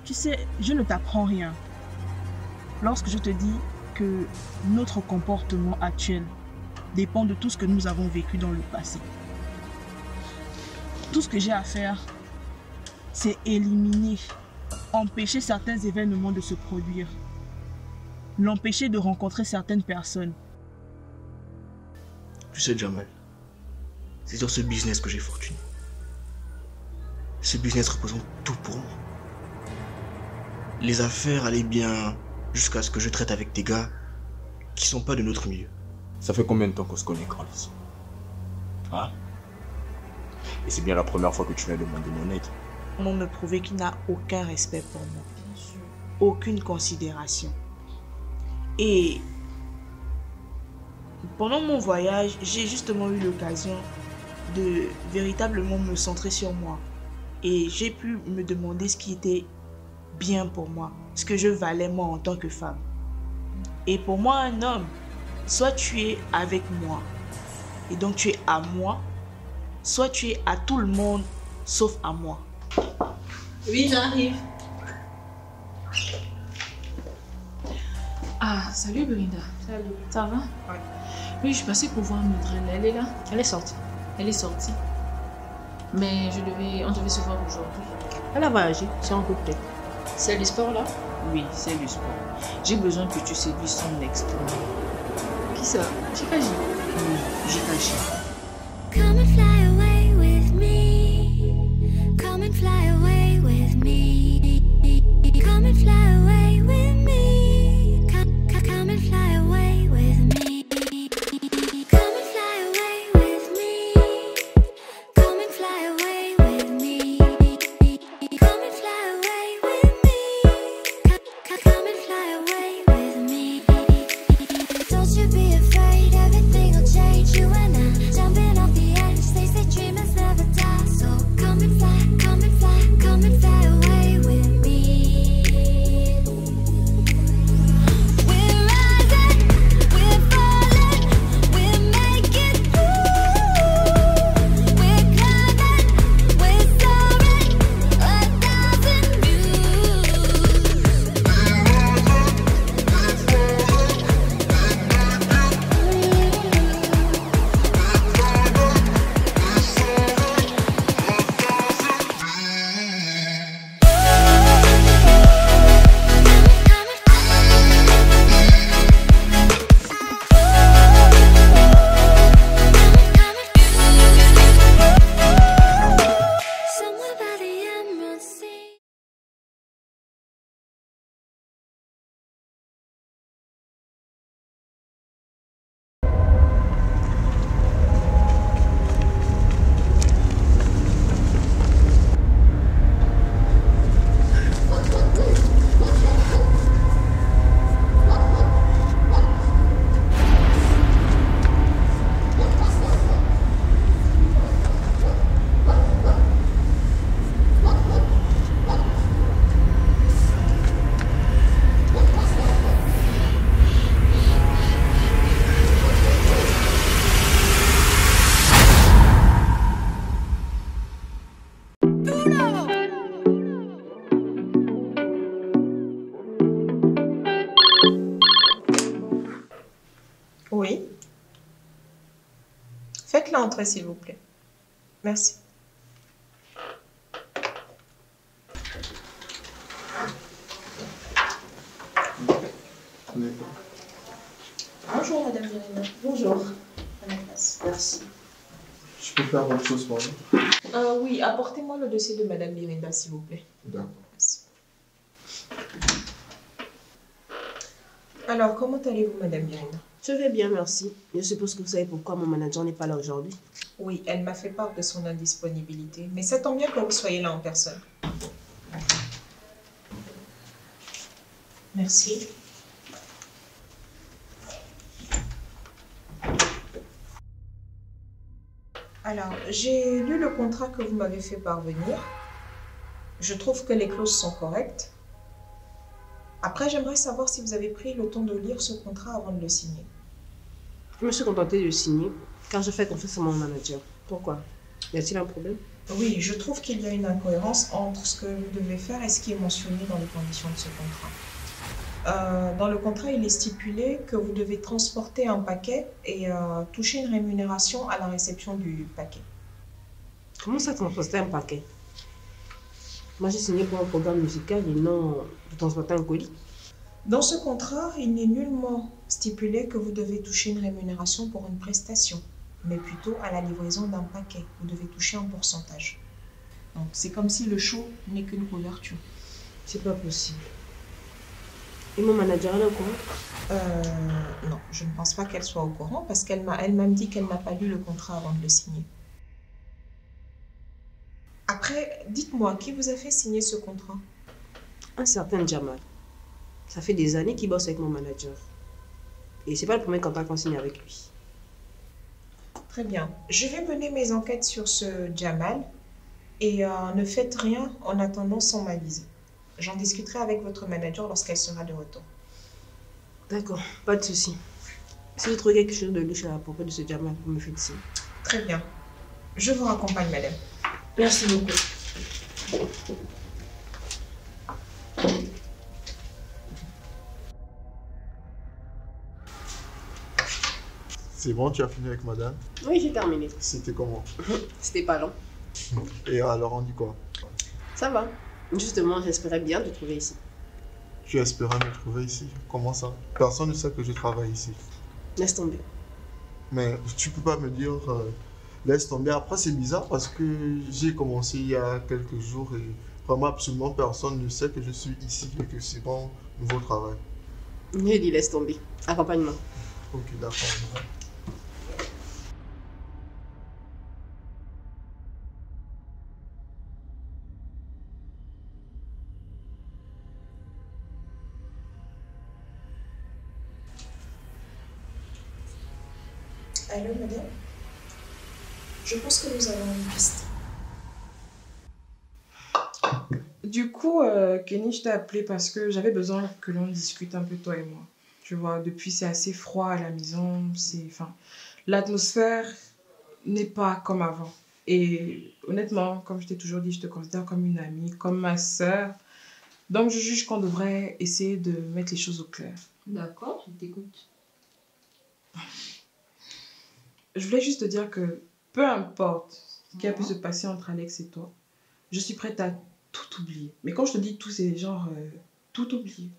Tu sais, je ne t'apprends rien lorsque je te dis que notre comportement actuel dépend de tout ce que nous avons vécu dans le passé. Tout ce que j'ai à faire, c'est éliminer, empêcher certains événements de se produire, l'empêcher de rencontrer certaines personnes. Tu sais, Jamal, c'est sur ce business que j'ai fortune. Ce business représente tout pour moi. Les affaires allaient bien jusqu'à ce que je traite avec des gars qui sont pas de notre milieu. Ça fait combien de temps qu'on se connaît, Carlos? Hein? Et c'est bien la première fois que tu viens demander mon aide. Comment me prouver qu'il n'a aucun respect pour moi, aucune considération. Et pendant mon voyage, j'ai justement eu l'occasion de véritablement me centrer sur moi. Et j'ai pu me demander ce qui était bien pour moi, ce que je valais moi en tant que femme. Et pour moi, un homme, soit tu es avec moi, et donc tu es à moi, soit tu es à tout le monde, sauf à moi. Oui, j'arrive. Ah, salut Belinda. Salut. Ça va? Ouais. Oui, je suis passée pour voir Mildred. Elle est là? Elle est sortie. Elle est sortie. Mais on devait se voir aujourd'hui. Elle a voyagé, c'est en côté. C'est le sport là? Oui, c'est le sport. J'ai besoin que tu séduises son ex pour moi. Qui ça? Jikaji. Oui, Jikaji. Come and fly away with me. Come and fly away with me. Come and fly away with me. Come and fly away with me. Come and fly away with me. Come and fly away with me. Come and fly away with me. Come and fly away with me. Don't you be afraid, everything will change. You and I jumping off the edge. They say dreamers never die. So come and fly, come and fly, come and fly away with me. We're rising, we're falling, we're making through. We're climbing, we're soaring, 1,000 somewhere by the Emerald Sea. Oui. Faites-la entrer, s'il vous plaît. Merci. Bonjour, Madame Verena. Bonjour. À la place. Merci. Je peux faire autre chose pour vous? Oui, apportez-moi le dossier de Madame Miranda, s'il vous plaît. D'accord. Merci. Alors, comment allez-vous, Madame Miranda? Je vais bien, merci. Je suppose que vous savez pourquoi mon manager n'est pas là aujourd'hui. Oui, elle m'a fait part de son indisponibilité, mais ça tombe bien que vous soyez là en personne. Merci. Alors, j'ai lu le contrat que vous m'avez fait parvenir. Je trouve que les clauses sont correctes. Après, j'aimerais savoir si vous avez pris le temps de lire ce contrat avant de le signer. Je me suis contentée de signer car je fais confiance à mon manager. Pourquoi? Y a-t-il un problème? Oui, je trouve qu'il y a une incohérence entre ce que vous devez faire et ce qui est mentionné dans les conditions de ce contrat. Dans le contrat, il est stipulé que vous devez transporter un paquet et toucher une rémunération à la réception du paquet. Comment ça transporter un paquet? Moi, j'ai signé pour un programme musical et non pour transporter un colis. Dans ce contrat, il n'est nullement stipulé que vous devez toucher une rémunération pour une prestation, mais plutôt à la livraison d'un paquet. Vous devez toucher un pourcentage. Donc, c'est comme si le show n'est qu'une couverture. C'est pas possible. Et mon manager, elle est au courant? Non, je ne pense pas qu'elle soit au courant parce qu'elle m'a elle-même dit qu'elle n'a pas lu le contrat avant de le signer. Après, dites-moi, qui vous a fait signer ce contrat? Un certain Jamal. Ça fait des années qu'il bosse avec mon manager. Et c'est pas le premier contrat qu'on signe avec lui. Très bien. Je vais mener mes enquêtes sur ce Jamal et ne faites rien en attendant sans m'aviser. J'en discuterai avec votre manager lorsqu'elle sera de retour. D'accord, pas de souci. Si vous trouvez quelque chose de louche à propos de ce Jamal, vous me faites signe. Très bien. Je vous raccompagne, madame. Merci beaucoup. C'est bon, tu as fini avec madame? Oui, j'ai terminé. C'était comment? C'était pas long. Et alors, on dit quoi? Ça va. Justement, j'espérais bien te trouver ici. Tu espérais me trouver ici? Comment ça? Personne ne sait que je travaille ici. Laisse tomber. Mais tu peux pas me dire laisse tomber. Après, c'est bizarre parce que j'ai commencé il y a quelques jours et vraiment absolument personne ne sait que je suis ici et que c'est mon nouveau travail. J'ai dit laisse tomber. Accompagne-moi. Ok, d'accord. Allô, madame? Je pense que nous avons une piste. Du coup, Kenny, je t'ai appelé parce que j'avais besoin que l'on discute un peu, toi et moi. Tu vois, depuis, c'est assez froid à la maison. L'atmosphère n'est pas comme avant. Et honnêtement, comme je t'ai toujours dit, je te considère comme une amie, comme ma sœur. Donc, je juge qu'on devrait essayer de mettre les choses au clair. D'accord, je t'écoute. Je voulais juste te dire que peu importe ce qui a pu se passer entre Alex et toi, je suis prête à tout oublier. Mais quand je te dis tout, c'est genre tout oublier.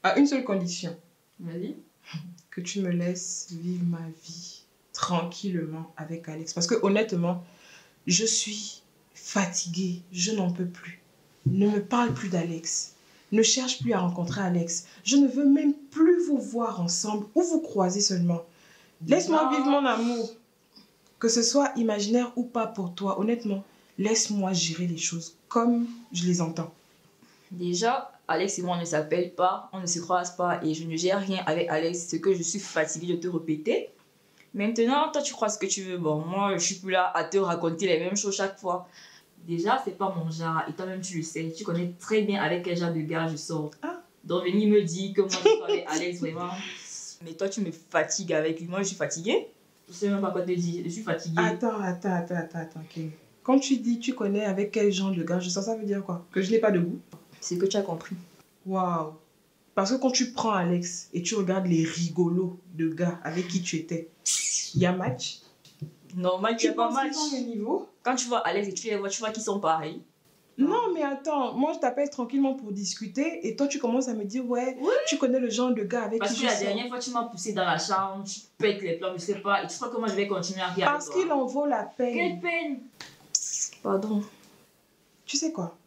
À une seule condition. Vas-y. Que tu me laisses vivre ma vie tranquillement avec Alex. Parce que honnêtement, je suis fatiguée. Je n'en peux plus. Ne me parle plus d'Alex. Ne cherche plus à rencontrer Alex. Je ne veux même plus vous voir ensemble ou vous croiser seulement. Laisse-moi vivre mon amour. Que ce soit imaginaire ou pas pour toi, honnêtement, laisse-moi gérer les choses comme je les entends. Déjà, Alex et moi, on ne s'appelle pas, on ne se croise pas et je ne gère rien avec Alex. C'est que je suis fatiguée de te répéter. Maintenant, toi, tu crois ce que tu veux. Bon, moi, je suis plus là à te raconter les mêmes choses chaque fois. Déjà, c'est pas mon genre et toi-même, tu le sais. Tu connais très bien avec quel genre de gars je sors. Ah. Donc, venir me dire que moi, je suis avec Alex, vraiment. Mais toi, tu me fatigues avec lui. Moi, je suis fatiguée. Je sais même pas quoi te dire. Je suis fatiguée. Attends, ok. Quand tu dis tu connais avec quel genre de gars je sors, ça veut dire quoi? Que je n'ai pas de goût? C'est que tu as compris. Waouh. Parce que quand tu prends Alex et tu regardes les rigolos de gars avec qui tu étais, il y a match? Normal, il n'y a pas match. Le niveau? Quand tu vois Alex et tu les vois, tu vois qu'ils sont pareils. Non, mais attends, moi je t'appelle tranquillement pour discuter et toi tu commences à me dire ouais, tu connais le genre de gars avec Parce qui que je la sors. dernière fois tu m'as poussé dans la chambre, tu pètes les plombs, je sais pas, et tu crois que moi je vais continuer à rire avec toi. Parce qu'il en vaut la peine. Quelle peine? Pardon. Tu sais quoi?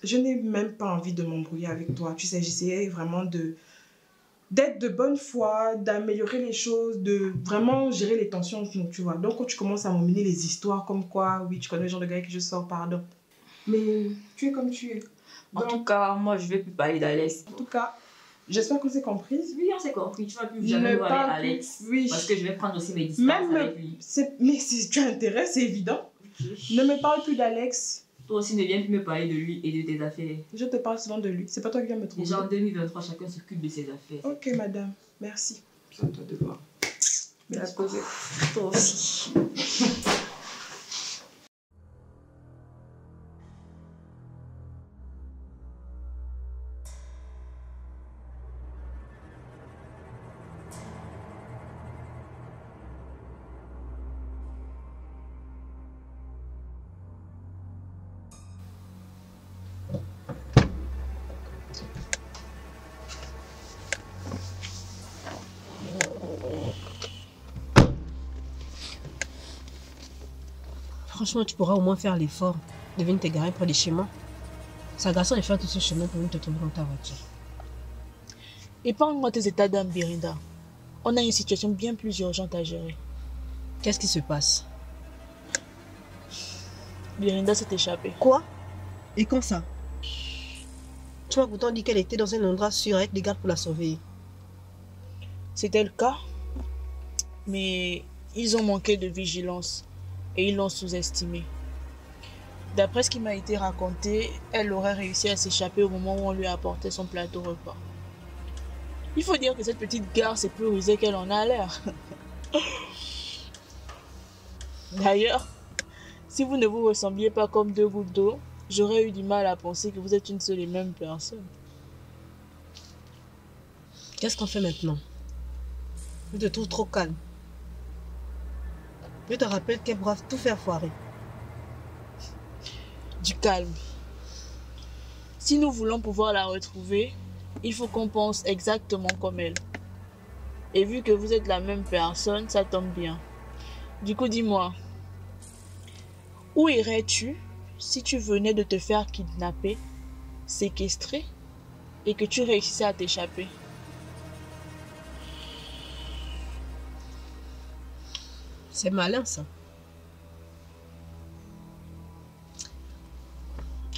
Je n'ai même pas envie de m'embrouiller avec toi. Tu sais, j'essayais vraiment d'être de bonne foi, d'améliorer les choses, de vraiment gérer les tensions, tu vois. Donc quand tu commences à m'emmener les histoires comme quoi, oui, tu connais le genre de gars avec qui je sors, pardon. Mais tu es comme tu es. En tout cas, moi, je ne vais plus parler d'Alex. En tout cas, j'espère qu'on s'est comprise. Oui, on s'est compris. Tu ne vas plus jamais voir avec Alex. Oui. Parce que je vais prendre aussi mes distances avec lui. Mais si tu as intérêt, c'est évident. Ne me parle plus d'Alex. Toi aussi, ne viens plus me parler de lui et de tes affaires. Je te parle souvent de lui. C'est pas toi qui viens me trouver. Déjà en 2023, chacun s'occupe de ses affaires. Ok, madame. Merci. C'est à toi de voir. Merci. Toi aussi. franchement, tu pourras au moins faire l'effort de venir te garer près de chez moi. C'est agaçant de faire tout ce chemin pour venir te tomber dans ta voiture. Épargne-moi tes états d'âme, Birinda. On a une situation bien plus urgente à gérer. Qu'est-ce qui se passe? Birinda s'est échappée. Quoi? Et quand ça? Tu m'as pourtant dit qu'elle était dans un endroit sûr avec des gardes pour la surveiller. C'était le cas, mais ils ont manqué de vigilance et ils l'ont sous-estimée. D'après ce qui m'a été raconté, elle aurait réussi à s'échapper au moment où on lui apportait son plateau repas. Il faut dire que cette petite garce est plus rusée qu'elle en a l'air. D'ailleurs, si vous ne vous ressembliez pas comme deux gouttes d'eau, j'aurais eu du mal à penser que vous êtes une seule et même personne. Qu'est-ce qu'on fait maintenant? Je te trouve trop calme. Je te rappelle qu'elle pourra tout faire foirer. Du calme. Si nous voulons pouvoir la retrouver, il faut qu'on pense exactement comme elle. Et vu que vous êtes la même personne, ça tombe bien. Du coup, dis-moi, où irais-tu si tu venais de te faire kidnapper, séquestrer et que tu réussissais à t'échapper? C'est malin, ça.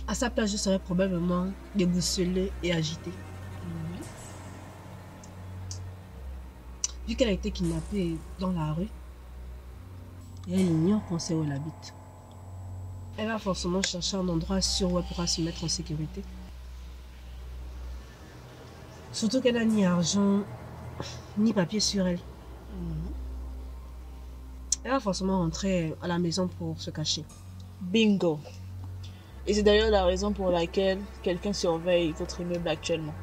À sa place, je serais probablement déboussolée et agitée. Vu qu'elle a été kidnappée dans la rue, et elle ignore qu'on sait où elle habite. Elle va forcément chercher un endroit sûr où elle pourra se mettre en sécurité. Surtout qu'elle n'a ni argent, ni papier sur elle. Elle va forcément rentrer à la maison pour se cacher. Bingo! Et c'est d'ailleurs la raison pour laquelle quelqu'un surveille votre immeuble actuellement.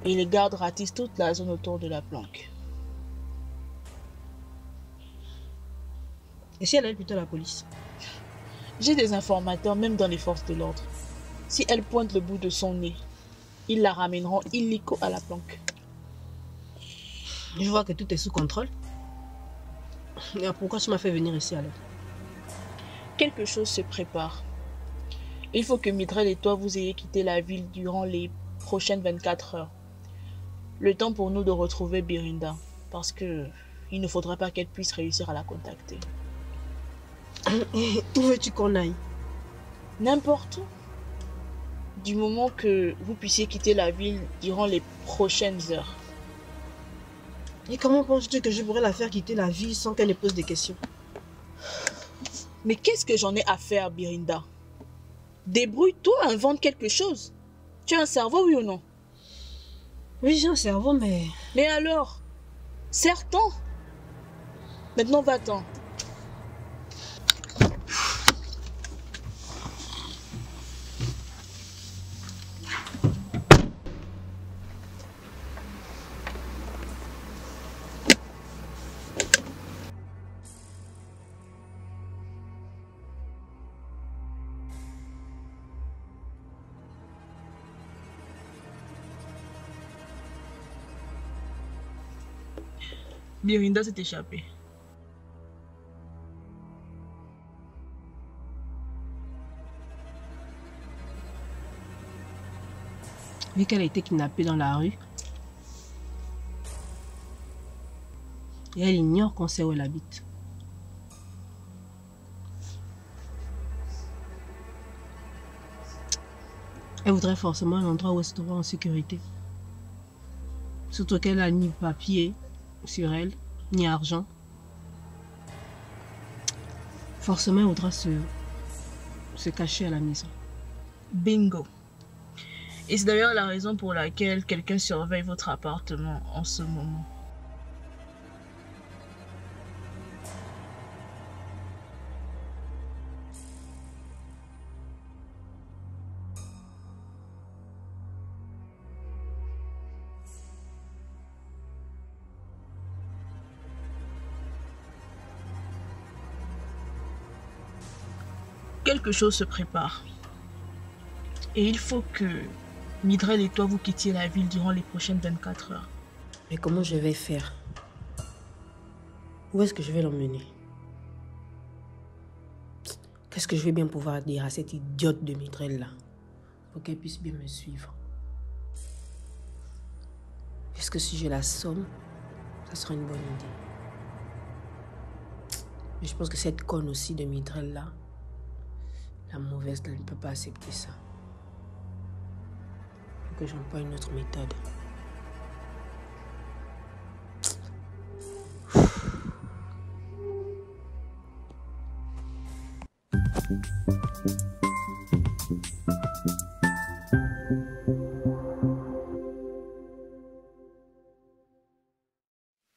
Et les gardes ratissent toute la zone autour de la planque. Et si elle aide plutôt la police? J'ai des informateurs même dans les forces de l'ordre. Si elle pointe le bout de son nez, ils la ramèneront illico à la planque. Je vois que tout est sous contrôle. Mais pourquoi tu m'as fait venir ici alors? Quelque chose se prépare. Il faut que Midrel et toi vous ayez quitté la ville durant les prochaines 24 heures. Le temps pour nous de retrouver Birinda. Parce que il ne faudrait pas qu'elle puisse réussir à la contacter. Où veux-tu qu'on aille? N'importe où. Du moment que vous puissiez quitter la ville durant les prochaines heures. Et comment penses-tu que je pourrais la faire quitter la ville sans qu'elle ne pose des questions? Mais qu'est-ce que j'en ai à faire, Birinda? Débrouille-toi, invente quelque chose. Tu as un cerveau, oui ou non? Oui, j'ai un cerveau, mais... Mais alors? Serre-t'en. Maintenant, va-t'en. Birinda s'est échappée. Vu qu'elle a été kidnappée dans la rue, et elle ignore qu'on sait où elle habite. Elle voudrait forcément un endroit où elle se trouvera en sécurité. Surtout qu'elle n'a ni papier sur elle, ni argent. Forcément, elle voudra se cacher à la maison. Bingo. Et c'est d'ailleurs la raison pour laquelle quelqu'un surveille votre appartement en ce moment. Quelque chose se prépare. Et il faut que Midrel et toi vous quittiez la ville durant les prochaines 24 heures. Mais comment je vais faire? Où est-ce que je vais l'emmener? Qu'est-ce que je vais bien pouvoir dire à cette idiote de Mitrel là pour qu'elle puisse bien me suivre? Est-ce que si je la somme, ça sera une bonne idée? Mais je pense que cette conne aussi de Mitrel là, la mauvaise, elle ne peut pas accepter ça. Il faut que j'emploie une autre méthode.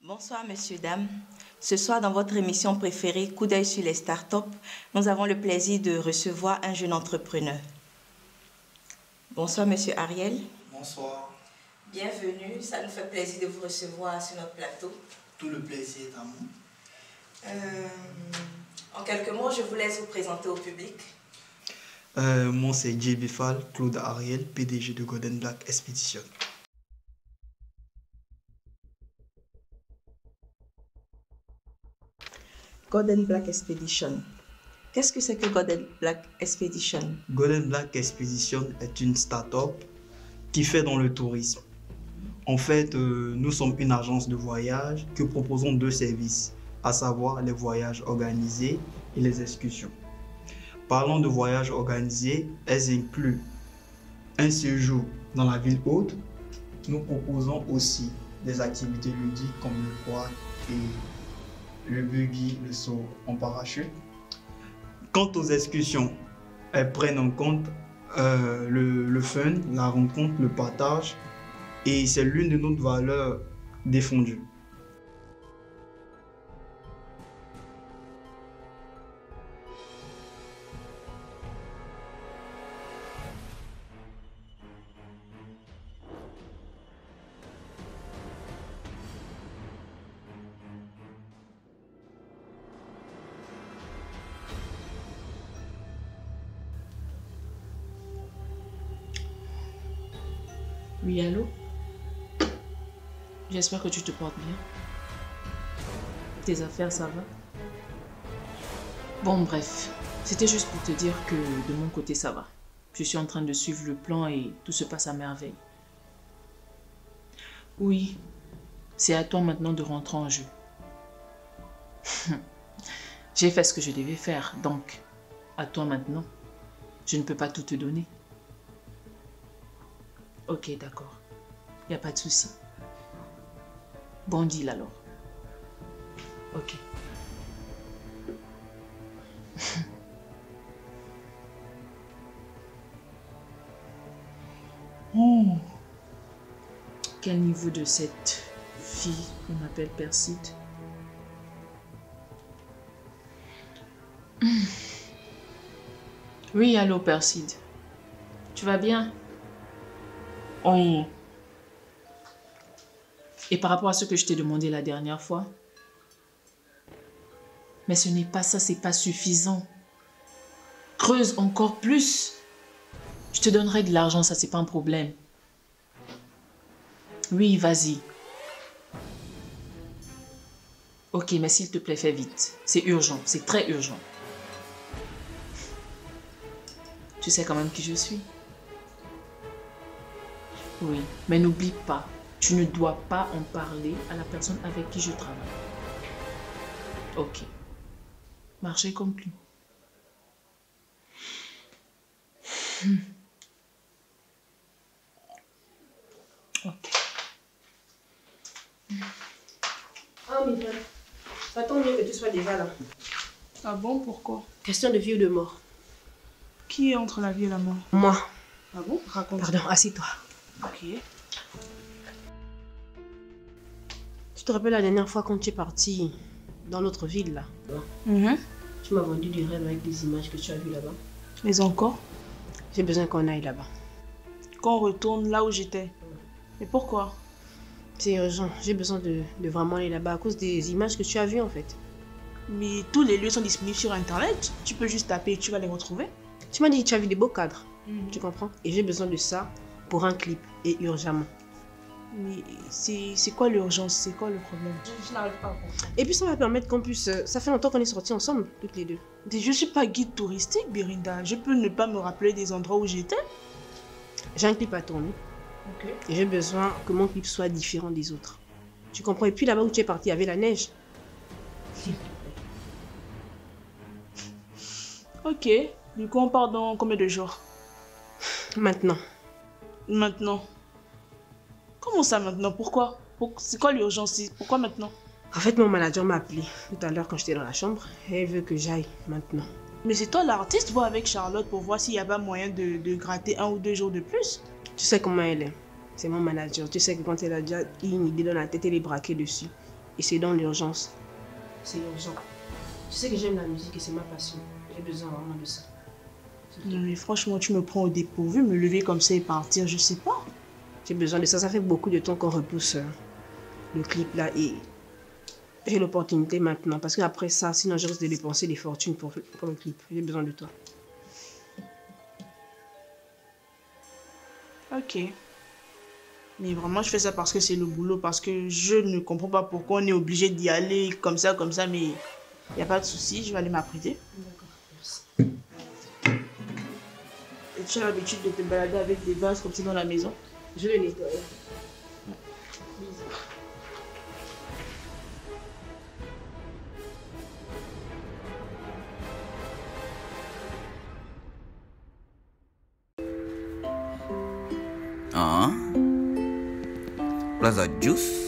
Bonsoir, messieurs, dames. Ce soir, dans votre émission préférée, Coup d'œil sur les startups, nous avons le plaisir de recevoir un jeune entrepreneur. Bonsoir, monsieur Ariel. Bonsoir. Bienvenue, ça nous fait plaisir de vous recevoir sur notre plateau. Tout le plaisir est à moi. En quelques mots, je vous laisse vous présenter au public. Moi, c'est JB Fall, Claude Ariel, PDG de Golden Black Expedition. Golden Black Expedition. Qu'est-ce que c'est que Golden Black Expedition? Golden Black Expedition est une start-up qui fait dans le tourisme. En fait, nous sommes une agence de voyage que proposons deux services, à savoir les voyages organisés et les excursions. Parlant de voyages organisés, elles incluent un séjour dans la ville haute. Nous proposons aussi des activités ludiques comme le quad et le buggy, le saut en parachute. Quant aux excursions, elles prennent en compte le fun, la rencontre, le partage, et c'est l'une de nos valeurs défendues. Oui, allô? J'espère que tu te portes bien. Tes affaires, ça va? Bon, bref. C'était juste pour te dire que de mon côté, ça va. Je suis en train de suivre le plan et tout se passe à merveille. Oui, c'est à toi maintenant de rentrer en jeu. J'ai fait ce que je devais faire, donc à toi maintenant. Je ne peux pas tout te donner. Ok, d'accord. Y a pas de souci. Bon deal alors. Ok. Oh. Quel niveau de cette fille qu'on appelle Perside? Oui, allô Perside. Tu vas bien? Oh. Et par rapport à ce que je t'ai demandé la dernière fois? Mais ce n'est pas ça, c'est pas suffisant. Creuse encore plus. Je te donnerai de l'argent, ça c'est pas un problème. Oui, vas-y. Ok, mais s'il te plaît, fais vite. C'est urgent, c'est très urgent. Tu sais quand même qui je suis? Oui, mais n'oublie pas, tu ne dois pas en parler à la personne avec qui je travaille. Ok. Marché conclu. Ok. Ah, mais ça tombe mieux que tu sois déjà là. Ah bon, pourquoi? Question de vie ou de mort. Qui est entre la vie et la mort? Moi. Ah bon? Raconte. Pardon, assieds-toi. Ok. Tu te rappelles la dernière fois quand tu es parti dans l'autre ville là? Tu m'as vendu du rêve avec des images que tu as vues là-bas. Mais encore? J'ai besoin qu'on aille là-bas. Qu'on retourne là où j'étais. Mais pourquoi? C'est urgent. J'ai besoin de vraiment aller là-bas à cause des images que tu as vues en fait. Mais tous les lieux sont disponibles sur internet. Tu peux juste taper et tu vas les retrouver. Tu m'as dit que tu as vu des beaux cadres. Tu comprends? Et j'ai besoin de ça pour un clip et urgemment. Mais c'est quoi l'urgence? C'est quoi le problème? Je n'arrive pas à comprendre. Et puis ça va permettre qu'on puisse... ça fait longtemps qu'on est sortis ensemble, toutes les deux. Je suis pas guide touristique, Birinda. Je peux ne pas me rappeler des endroits où j'étais. J'ai un clip à tourner. Ok. Et j'ai besoin que mon clip soit différent des autres. Tu comprends? Et puis là-bas où tu es parti, il y avait la neige. Ok. Du coup, on part dans combien de jours? Maintenant. Maintenant. Comment ça maintenant? Pourquoi? C'est quoi l'urgence? Pourquoi maintenant? En fait, mon manager m'a appelé tout à l'heure quand j'étais dans la chambre. Et elle veut que j'aille maintenant. Mais c'est toi l'artiste, vois avec Charlotte pour voir s'il n'y a pas moyen de gratter 1 ou 2 jours de plus. Tu sais comment elle est. C'est mon manager. Tu sais que quand elle a déjà une idée dans la tête, elle est braquée dessus. Et c'est dans l'urgence. C'est urgent. Tu sais que j'aime la musique et c'est ma passion. J'ai besoin vraiment de ça. Non mais franchement, tu me prends au dépourvu, me lever comme ça et partir, je sais pas. J'ai besoin de ça. Ça fait beaucoup de temps qu'on repousse le clip là et j'ai l'opportunité maintenant. Parce qu'après ça, sinon je risque de dépenser des fortunes pour le clip. J'ai besoin de toi. Ok. Mais vraiment, je fais ça parce que c'est le boulot, parce que je ne comprends pas pourquoi on est obligé d'y aller comme ça, mais il n'y a pas de souci, je vais aller m'apprêter. D'accord, merci. Et tu as l'habitude de te balader avec des vases comme ça dans la maison? Je le nettoie. Hein? Plaza Juice?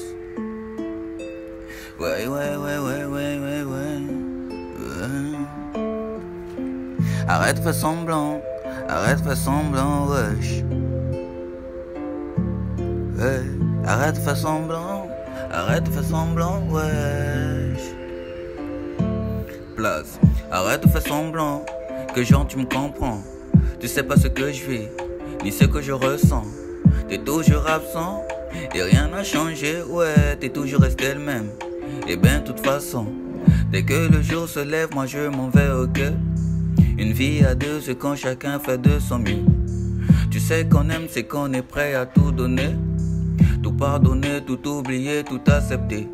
Ouais. Arrête de faire semblant, wesh. Ouais. Arrête de faire semblant, wesh. Place, arrête de faire semblant, que genre tu me comprends. Tu sais pas ce que je vis, ni ce que je ressens. T'es toujours absent, et rien n'a changé, ouais, t'es toujours resté le même. Et ben, de toute façon, dès que le jour se lève, moi je m'en vais, ok. Une vie à deux, c'est quand chacun fait de son mieux. Tu sais qu'on aime, c'est qu'on est prêt à tout donner. Tout pardonner, tout oublier, tout accepter.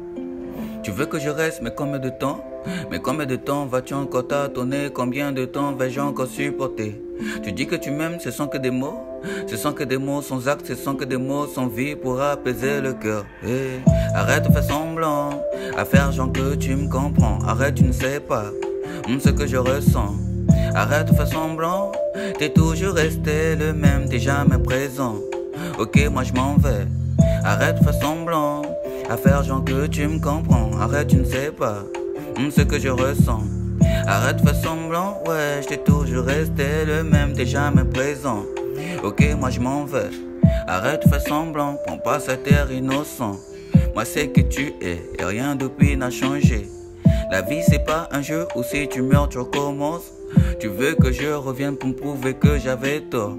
Tu veux que je reste, mais combien de temps? Mais combien de temps vas-tu encore tâtonner? Combien de temps vais-je encore supporter? Tu dis que tu m'aimes, ce sont que des mots. Ce sont que des mots sans actes, ce sont que des mots sans vie pour apaiser le cœur. Hey, arrête de faire semblant, à faire genre que tu me comprends. Arrête, tu ne sais pas ce que je ressens. Arrête de faire semblant, t'es toujours resté le même, t'es jamais présent. Ok, moi je m'en vais. Arrête de faire semblant, à faire genre que tu me comprends. Arrête, tu ne sais pas ce que je ressens. Arrête de faire semblant, ouais, j'étais toujours resté le même, t'es jamais présent. Ok, moi je m'en vais. Arrête de faire semblant, prends pas cet air innocent. Moi c'est que tu es, et rien depuis n'a changé. La vie c'est pas un jeu où si tu meurs tu recommences. Tu veux que je revienne pour me prouver que j'avais tort.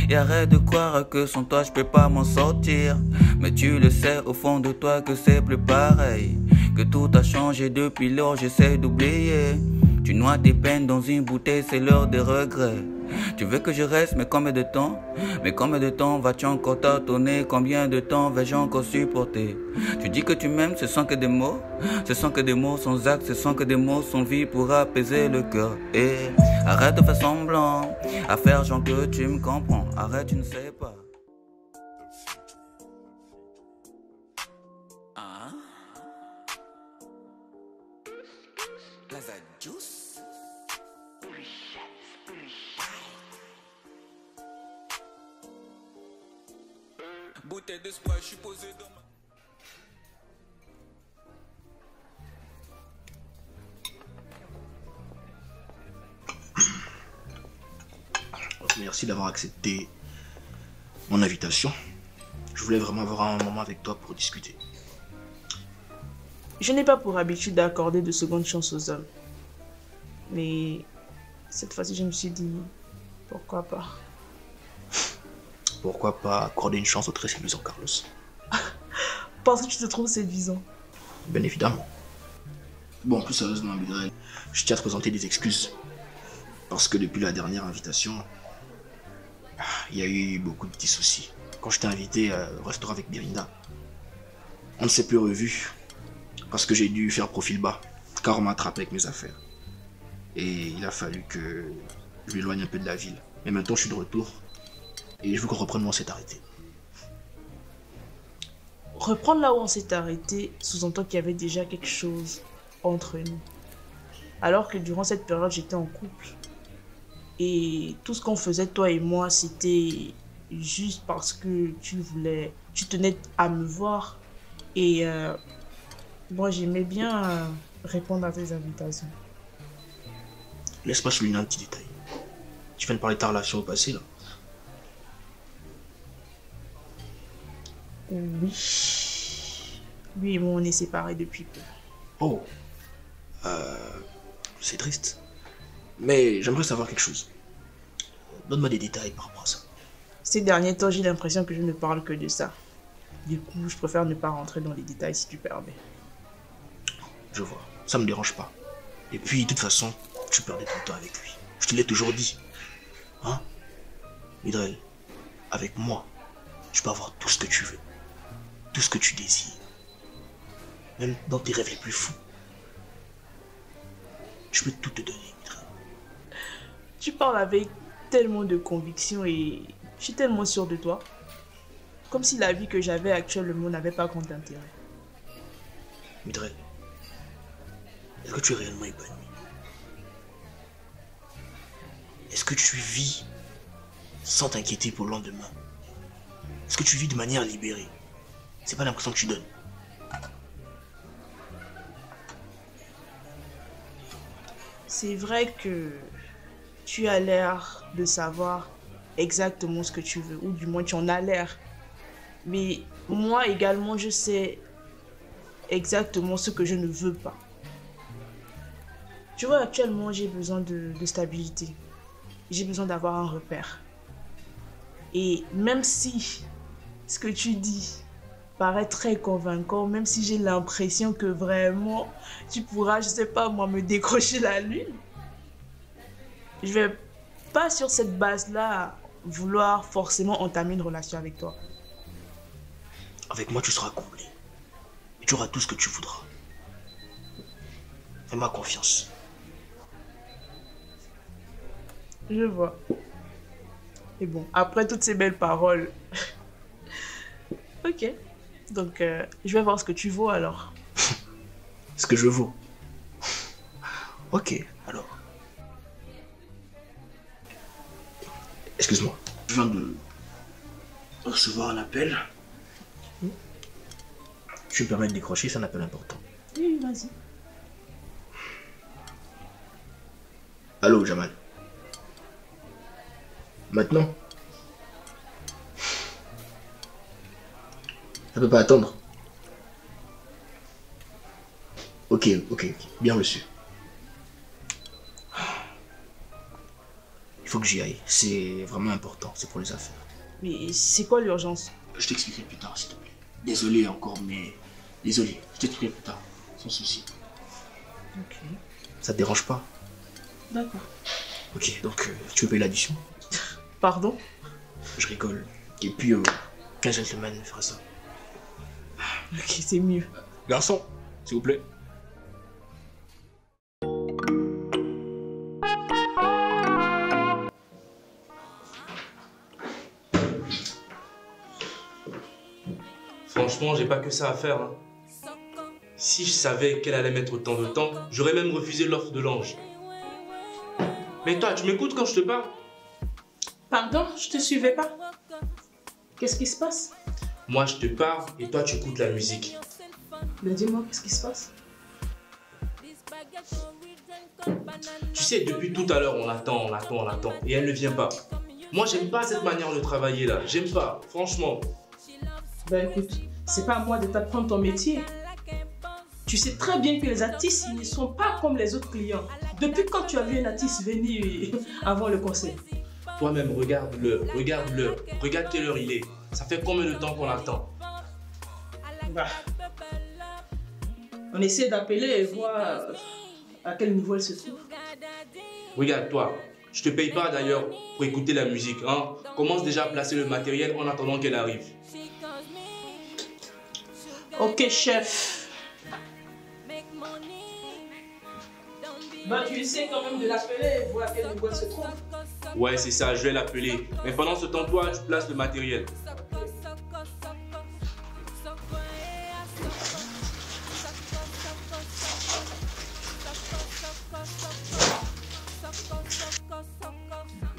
Et arrête de croire que sans toi je peux pas m'en sortir. Mais tu le sais au fond de toi que c'est plus pareil. Que tout a changé depuis lors, j'essaie d'oublier. Tu noies tes peines dans une bouteille, c'est l'heure des regrets. Tu veux que je reste, mais combien de temps? Mais combien de temps vas-tu encore tâtonner? Combien de temps vais-je encore supporter? Tu dis que tu m'aimes, ce sont que des mots. Ce sont que des mots sans acte, ce sont que des mots sans vie pour apaiser le cœur. Et arrête de faire semblant, à faire genre que tu me comprends. Arrête, tu ne sais pas. Hein? Plaza Juice? Bouteille de Sprite, je suis posé dans ma... Merci d'avoir accepté mon invitation. Je voulais vraiment avoir un moment avec toi pour discuter. Je n'ai pas pour habitude d'accorder de secondes chances aux hommes. Mais cette fois-ci, je me suis dit, pourquoi pas? Pourquoi pas accorder une chance au très séduisant Carlos? Parce que tu te trouves séduisant. Bien évidemment. Bon, plus sérieusement, Abidal, je tiens à te présenter des excuses. Parce que depuis la dernière invitation, il y a eu beaucoup de petits soucis. Quand je t'ai invité au restaurant avec Birinda, On ne s'est plus revu parce que j'ai dû faire profil bas, car on m'a attrapé avec mes affaires. Et il a fallu que je m'éloigne un peu de la ville. Mais maintenant, je suis de retour et je veux qu'on reprenne où on s'est arrêté. Reprendre là où on s'est arrêté sous-entend qu'il y avait déjà quelque chose entre nous. Alors que durant cette période, j'étais en couple. Et tout ce qu'on faisait, toi et moi, c'était juste parce que tu tenais à me voir. Et moi, j'aimais bien répondre à tes invitations. Laisse-moi souligner un petit détail. Tu viens de parler de ta relation au passé, là. Oui. Lui et moi, on est séparés depuis peu. Oh. C'est triste. Mais j'aimerais savoir quelque chose. Donne-moi des détails par rapport à ça. Ces derniers temps, j'ai l'impression que je ne parle que de ça. Du coup, je préfère ne pas rentrer dans les détails si tu permets. Je vois. Ça me dérange pas. Et puis, de toute façon, tu perdais ton temps avec lui. Je te l'ai toujours dit. Hein? Midrel, avec moi, tu peux avoir tout ce que tu veux. Tout ce que tu désires. Même dans tes rêves les plus fous. Je peux tout te donner, Midrel. Tu parles avec tellement de conviction et je suis tellement sûre de toi. Comme si la vie que j'avais actuellement n'avait pas grand intérêt. Midrel, est-ce que tu es réellement épanoui? Est-ce que tu vis sans t'inquiéter pour le lendemain? Est-ce que tu vis de manière libérée? C'est pas l'impression que tu donnes. C'est vrai que tu as l'air de savoir exactement ce que tu veux, ou du moins tu en as l'air. Mais moi également, je sais exactement ce que je ne veux pas. Tu vois, actuellement, j'ai besoin de stabilité. J'ai besoin d'avoir un repère. Et même si ce que tu dis paraît très convaincant, même si j'ai l'impression que vraiment tu pourras, je sais pas moi, me décrocher la lune, je vais pas sur cette base-là vouloir forcément entamer une relation avec toi. Avec moi, tu seras comblé. Et tu auras tout ce que tu voudras. Fais-moi confiance. Je vois. Et bon, après toutes ces belles paroles... Ok. Donc, je vais voir ce que tu vaux alors. Ce que je vaux. Ok, alors. Excuse-moi. Je viens de recevoir un appel. Tu me permets de décrocher, c'est un appel important. Oui, vas-y. Allô, Jamal. Maintenant? Ça peut pas attendre. Ok. Bien reçu. Il faut que j'y aille. C'est vraiment important. C'est pour les affaires. Mais c'est quoi l'urgence? Je t'expliquerai plus tard, s'il te plaît. Désolé encore, mais... Désolé. Je t'expliquerai plus tard. Sans souci. Ok. Ça te dérange pas? D'accord. Ok, donc tu veux payer l'addition? Pardon? Je rigole. Et puis, 15 gentlemen fera ça. Ok, c'est mieux. Garçon, s'il vous plaît. Franchement, j'ai pas que ça à faire. Hein. Si je savais qu'elle allait mettre autant de temps, j'aurais même refusé l'offre de l'ange. Mais toi, tu m'écoutes quand je te parle? Pardon, je te suivais pas. Qu'est-ce qui se passe? Moi, je te parle et toi, tu écoutes la musique. Mais dis-moi, qu'est-ce qui se passe? Tu sais, depuis tout à l'heure, on attend. Et elle ne vient pas. Moi, j'aime pas cette manière de travailler là. J'aime pas, franchement. Ben écoute, c'est pas à moi de t'apprendre ton métier. Tu sais très bien que les artistes, ils ne sont pas comme les autres clients. Depuis quand tu as vu un artiste venir avant le concert? Toi-même, regarde-le. Regarde quelle heure il est. Ça fait combien de temps qu'on attend? Bah, on essaie d'appeler et voir à quel niveau elle se trouve. Regarde, toi, je te paye pas d'ailleurs pour écouter la musique. Hein. Commence déjà à placer le matériel en attendant qu'elle arrive. Ok, chef. Bah, tu essaies quand même de l'appeler, voir quelle boîte se trouve. Ouais, c'est ça, je vais l'appeler. Mais pendant ce temps, toi, tu places le matériel.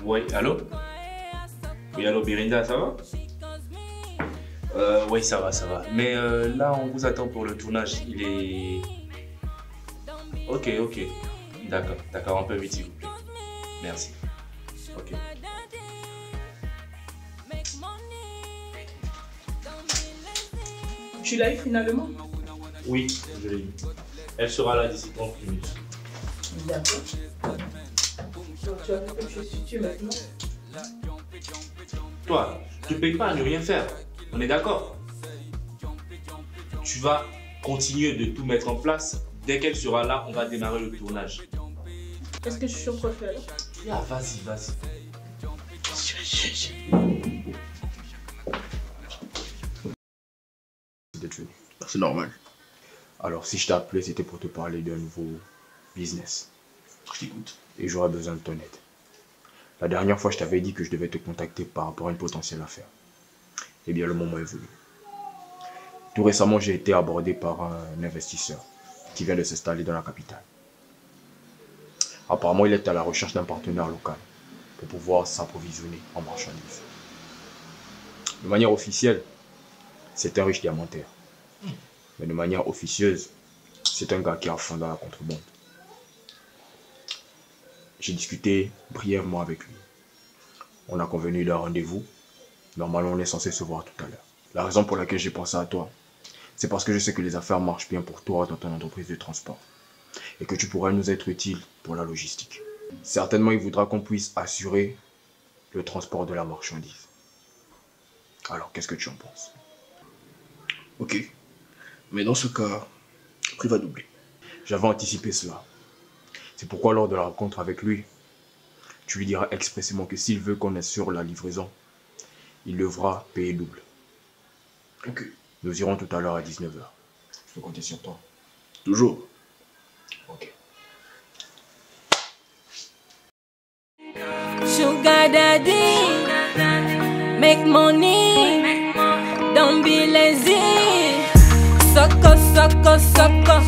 Ouais, allô? Oui, allô, Birinda, ça va? Oui, ça va, ça va. Mais là, on vous attend pour le tournage. Il est... Ok, ok. D'accord, d'accord, un peu vite, s'il vous plaît. Merci. Ok. Tu l'as eu finalement? Oui, je l'ai eu. Elle sera là d'ici 30 minutes. D'accord. Donc tu as vu que je suis situé maintenant? Toi, tu ne payes pas à ne rien faire. On est d'accord? Tu vas continuer de tout mettre en place. Dès qu'elle sera là, on va démarrer le tournage. Est-ce que je suis surcoiffée alors? Ah, vas-y, vas-y. D'être venu. C'est normal. Alors, si je t'ai appelé, c'était pour te parler d'un nouveau business. Je t'écoute. Et j'aurais besoin de ton aide. La dernière fois, je t'avais dit que je devais te contacter par rapport à une potentielle affaire. Eh bien, le moment est venu. Tout récemment, j'ai été abordé par un investisseur qui vient de s'installer dans la capitale. Apparemment, il est à la recherche d'un partenaire local pour pouvoir s'approvisionner en marchandises. De manière officielle, c'est un riche diamantaire. Mais de manière officieuse, c'est un gars qui est à fond dans la contrebande. J'ai discuté brièvement avec lui. On a convenu d'un rendez-vous. Normalement, on est censé se voir tout à l'heure. La raison pour laquelle j'ai pensé à toi, c'est parce que je sais que les affaires marchent bien pour toi dans ton entreprise de transport. Et que tu pourrais nous être utile pour la logistique. Certainement, il voudra qu'on puisse assurer le transport de la marchandise. Alors, qu'est-ce que tu en penses? Ok. Mais dans ce cas, le prix va doubler. J'avais anticipé cela. C'est pourquoi lors de la rencontre avec lui, tu lui diras expressément que s'il veut qu'on assure la livraison, il devra payer double. Ok. Nous irons tout à l'heure à 19h. Je peux compter sur toi. Toujours. Ok. Sugar daddy, make money, don't be lazy. Sucker, sucker, sucker,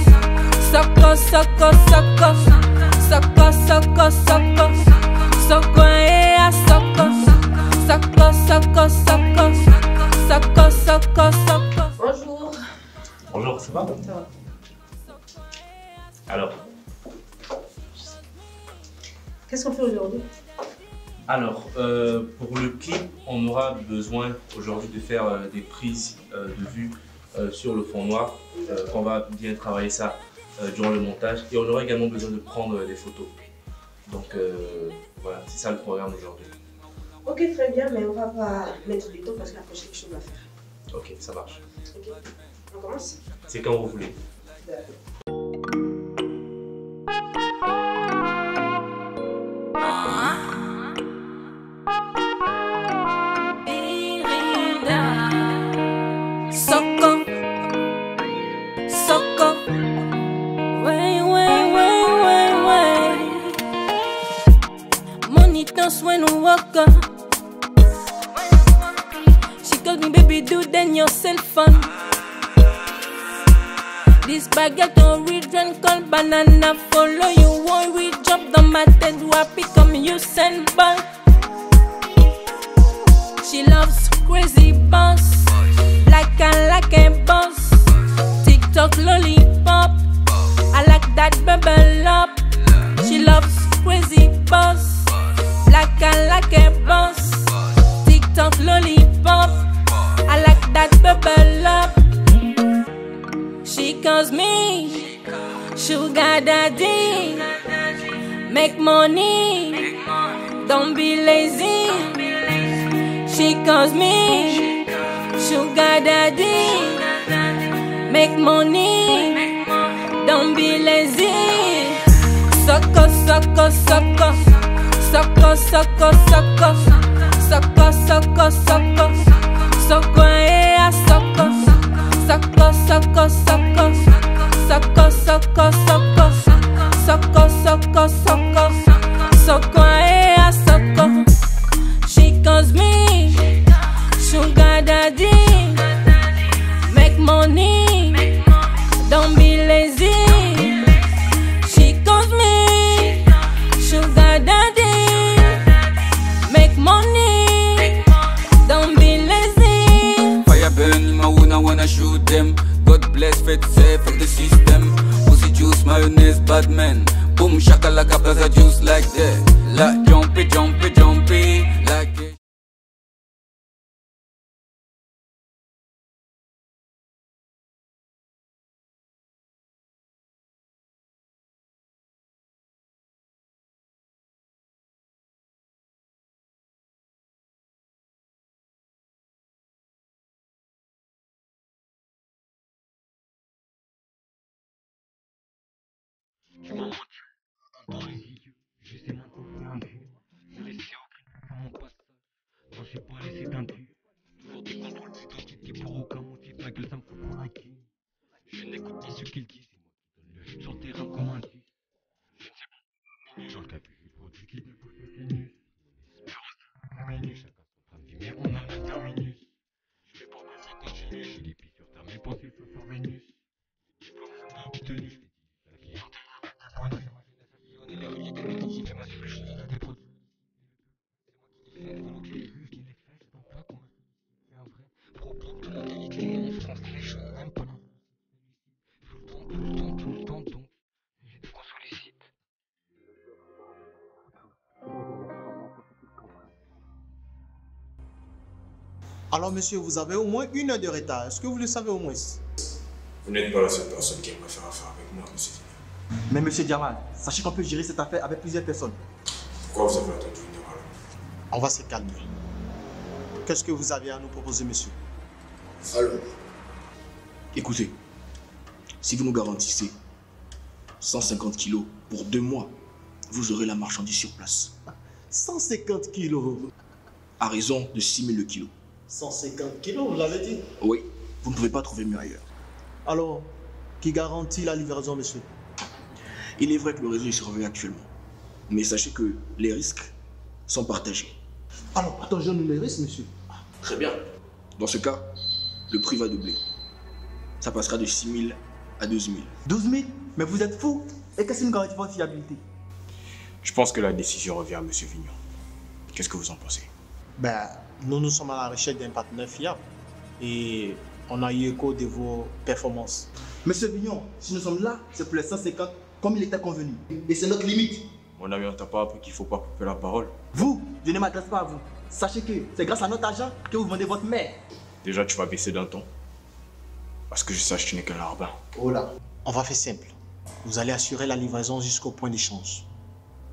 sucker, sucker, sucker, sucker, sucker, sucker, sucker, yeah, sucker, sucker, sucker, sucker, sucker, sucker, sucker. Bonjour. Bonjour, ça va? Ça va. Alors? Qu'est-ce qu'on fait aujourd'hui? Alors, pour le clip, on aura besoin aujourd'hui de faire des prises de vue sur le fond noir. On va bien travailler ça durant le montage. Et on aura également besoin de prendre des photos. Donc voilà, c'est ça le programme aujourd'hui. Ok, très bien, mais on va pas mettre du temps parce qu'après j'ai quelque chose à faire. Ok, ça marche. Ok, on commence? C'est quand vous voulez. Sucker, sucker, way, way, way, way, way. Money dance when we walk up. She told me, baby, do then yourself fun. This bag I don't read and call banana. Follow you, worry, drop the mat and happy come you send ball. She loves crazy boss. Like a boss, TikTok lollipop. I like that bubble up. She loves crazy boss. Like a boss, TikTok lollipop. I like that bubble up. She calls me sugar daddy. Make money, don't be lazy. She calls me sugar daddy, make money, don't be lazy. Sucker, sucker, sucker, sucker, sucker, sucker, sucker, sucker, sucker, sucker, yeah, sucker, sucker, sucker, I shoot them. God bless, faites safe, fuck the system. Pussy juice, mayonnaise, bad man. Boom, shakalaka, plaza juice like that. Like jumpy, jumpy, jumpy, like it. Tu m'as menti dans les yeux, je sais maintenant que j'ai laissé aucune dans mon passage, non j'ai pas laissé d'indice. Toujours des contrôles d'identité pour aucun motif, la gueule ça me fout pour la qui. Je n'écoute pas ce qu'ils disent, c'est moi qui donne le sur le terrain comme un 10. Je ne sais pas, sur le capuche, il faut du kit, il faut faire Vénus. Espérance, minus, chacun son train de vie, mais on a un terminus. Je fais pour que ça continue, j'ai les pieds sur terre, mes pensées sont sur Vénus. Je peux mon obtenu, je t'ai dit, la clientèle. On est les qui fait ma solution à des produits. C'est moi qui les fais, les rues, qui les fait, c'est pas qu'on fait un vrai propos de mentalité. En France, les gens n'aiment pas l'un. Tout le temps, donc, il faut qu'on sollicite. Alors monsieur, vous avez au moins 1 heure de retard. Est-ce que vous le savez au moins? Vous n'êtes pas la seule personne qui aimerait faire affaire avec moi, monsieur. Mais monsieur Diamal, sachez qu'on peut gérer cette affaire avec plusieurs personnes. Pourquoi vous avez attendu une heure alors? On va se calmer. Qu'est-ce que vous avez à nous proposer, monsieur? Alors, écoutez, si vous nous garantissez 150 kilos pour 2 mois, vous aurez la marchandise sur place. 150 kilos? À raison de 6 000 le kilo. 150 kilos, vous l'avez dit? Oui, vous ne pouvez pas trouver mieux ailleurs. Alors, qui garantit la livraison, monsieur? Il est vrai que le réseau est surveillé actuellement. Mais sachez que les risques sont partagés. Alors, partagez-nous les risques, monsieur. Très bien. Dans ce cas, le prix va doubler. Ça passera de 6 000 à 12 000. 12 000? Mais vous êtes fou. Et qu'est-ce qui nous garantit votre fiabilité? Je pense que la décision revient à M. Vignon. Qu'est-ce que vous en pensez? Ben, nous sommes à la recherche d'un partenaire fiable. Et on a eu écho de vos performances. Monsieur Vignon, si nous sommes là, c'est pour les 150 comme il était convenu. Et c'est notre limite. Mon ami, on t'a pas appris qu'il faut pas couper la parole. Vous, je ne m'adresse pas à vous. Sachez que c'est grâce à notre argent que vous vendez votre mère. Déjà, tu vas baisser d'un ton. Parce que je sache que tu n'es qu'un larbin. Oh là. On va faire simple. Vous allez assurer la livraison jusqu'au point d'échange.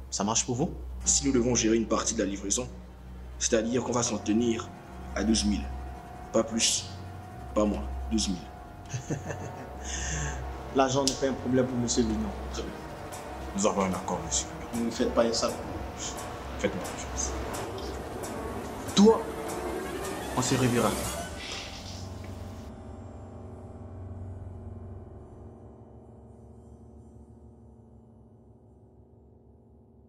Ça marche pour vous? Si nous devons gérer une partie de la livraison, c'est-à-dire qu'on va s'en tenir à 12 000. Pas plus, pas moins. 12 000. L'argent n'est pas un problème pour monsieur Vignon. Très bien. Nous avons un accord, monsieur. Ne faites pas ça. Faites-moi confiance. Toi, on se reverra.